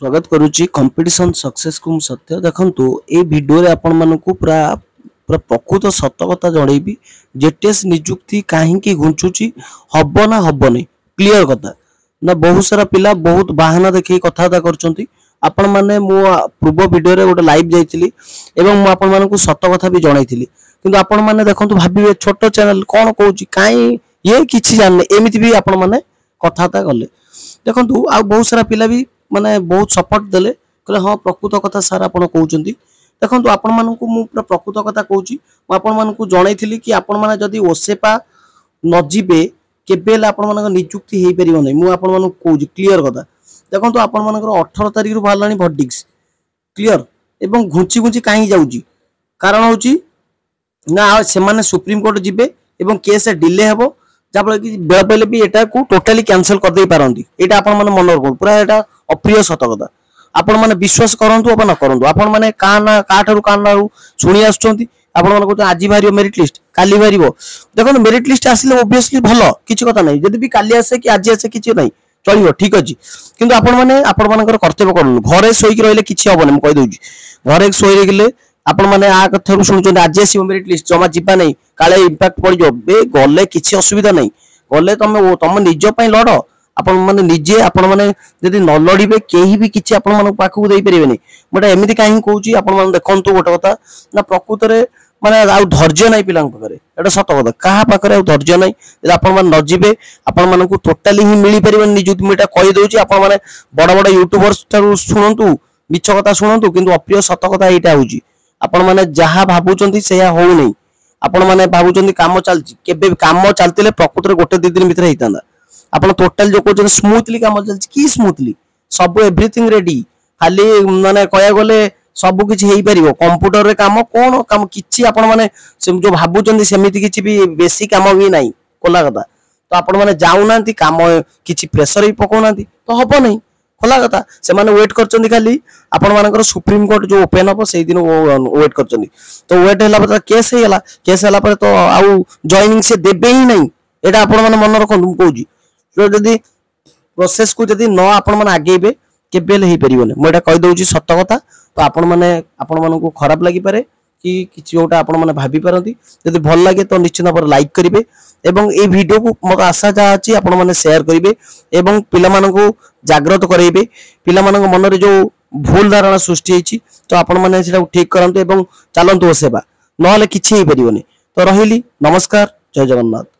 स्वागत करुच्ची competition success को सत्य देखंतु ए वीडियो रे आपण मानकु पूरा पूरा प्रकृत सत कथा जणैबी जेटीएस नियुक्ति काहेकि घुंचुची हबो ना हबो नै क्लियर कथा ना बहुत सारा पिला बहुत बहाना देखै कथाता करचंती आपण माने मो पूर्व वीडियो रे गोटे लाइव जाइतिली एवं मो आपण मानकु सत कथा भी जणाइतिली किंतु आपण माने देखंतु भाबिबे छोटो चैनल कोन कहूची काई ये किछि जानने एमिति भी आपण माने कथाता गले देखंतु आ बहुत सारा पिला भी माने बहुत सपोर्ट देले कहले हाँ प्रकृत कथा सार आपण कहउचंती देखंतु आपण मानकु मु पूरा प्रकृत कथा कहउची मु आपण मानकु जणाइतिली कि आपण माने जदी ओसेपा न जिबे केबेल आपण मानक नियुक्ति हेई परिबो नै मु आपण मानकु कहउची क्लियर कथा देखंतु आपण मानकर 18 तारिख रु बाहलानी भर्डिक्स क्लियर एवं घुंची घुंची काहे जाउची कारण होची ना से माने सुप्रीम कोर्ट जिबे एवं केस डिले हेबो जाबले कि बेल पहिले भी एटा को टोटली कैंसिल कर दे पारंती एटा आपण माने मन रखो पूरा एटा अप्रिय सत कथा आपण माने विश्वास करंतु अपन करंतु आपण माने का ठारू सुनी आछंती आपण माने कहते आज भारियो मेरिट लिस्ट काली भारियो देखो मेरिट लिस्ट आसिले ऑब्वियसली भलो किछि कथा नै जदी भी काली आसे कि आज आसे किछि नै चलियो ठीक अछि किंतु आपण मानकर कर्तव्य करनु घरे सोई रहले किछि हबो नै म कहि दउची घरे सोई रहले आपण माने आ कथारु सुनचों आज आसी मेरिट लिस्ट जमा जिबा नै काले इंपैक्ट पड़ जो बे गले किछि असुविधा नै गले तुम निज पई लड़ आपण माने निजे आपण माने जदी न लड़ीबे केही भी किछि आपण माने पाखु देई परिबे नै मोटा एमिति काहे कहउची आपण माने देखंतु गोटे कथा ना प्रकृत रे माने आ धैर्य नै पिलांग पाखरे एटा सत कथा काहा पाखरे आ धैर्य नै जदी आपण माने न जिबे आपण माने को टोटली ही मिली परिबे निजुत मेटा कहि दउची आपण माने बड़ बड़ यूट्यूबर्स थारु सुनंतु मिछ कथा सुनंतु किंतु अप्रिय सत कथा एटा होउची आपण माने जहा भाबुचंती सेया हो नै आपण माने भाबुचंती काम चलची केबे काम चलतिले प्रकृत रे गोटे दि दिन भीतर हेतांदा आपण टोटल जो कोजन स्मूथली काम चलची की स्मूथली सब एवरीथिंग रेडी खाली माने कहया गले सब किछ हेई परिबो कंप्यूटर रे काम कोन काम किछि आपण माने जो भाबुचंती सेमिति किछि भी बेसी काम भी नाही कोला कथा तो आपण माने जाउ नांती काम किछि प्रेशर ही पको नांती तो हबो नाही खोला कथा से माने वेट करचंदी खाली आपण मानकर सुप्रीम कोर्ट जो ओपन हबो सेही दिन वेट करचंदी तो वेट हैला पर केस हैला पर तो आउ जॉइनिंग से देबे ही नहीं एटा आपण माने मन रखो तुम कहूजी तो जदी प्रोसेस को जदी न आपण माने आगेबे केबेल हेई परिबोने म एटा कहि दउची सत्य कथा तो आपण मानकु खराब लागि पारे कि किछि ओटा आपण माने भाबी पारंती जदी भल लागे तो निश्चित पर लाइक करिवे एवं ए वीडियो को मोर आशा जा अछि आपण माने शेयर करिवे एवं पिला मानकु जागृत करैबे पिला मानक मन रे जो भूल धारणा सृष्टि हेछि तो आपण माने सेटा ठीक करंतु एवं चलंतु सेवा नहले किछि हेई परिबोनी तो रहिली नमस्कार जय जगन्नाथ।